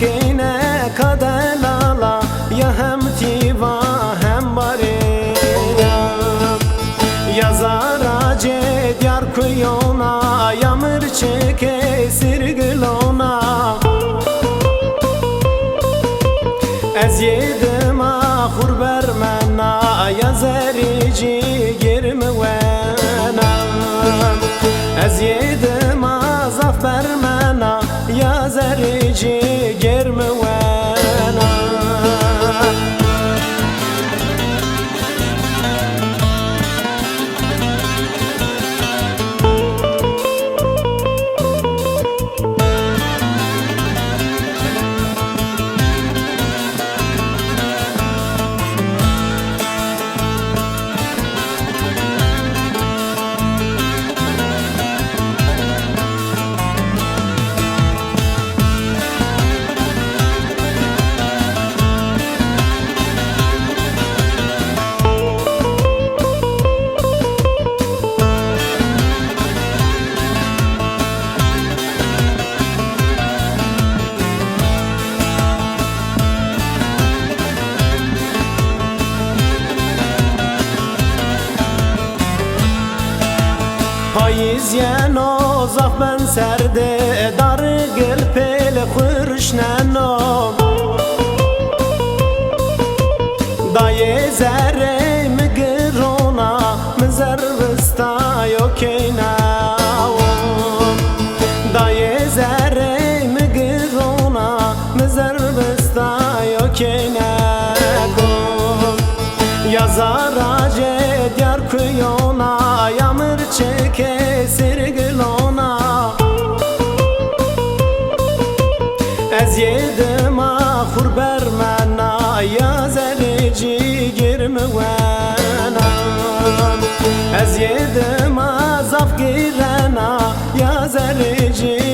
kine kadalala ya hem tiva hem bari ya zarace diyar kuyona ya mırçıke sirgilona ez yedim ahur bermena ya zerici girmevena ez yedim azaf bermena ya zerici girmevena Payız yeno zaf ben serde dar gel pele khurşnano daye zerre migrona mizar vista yokena daye zerre migrona mizar vista yokena yazarace diyar kuyona yamır çeke sirgilona ez yedim ahur bermena ya zerici girmevena ez yedim azaf girena ya zerici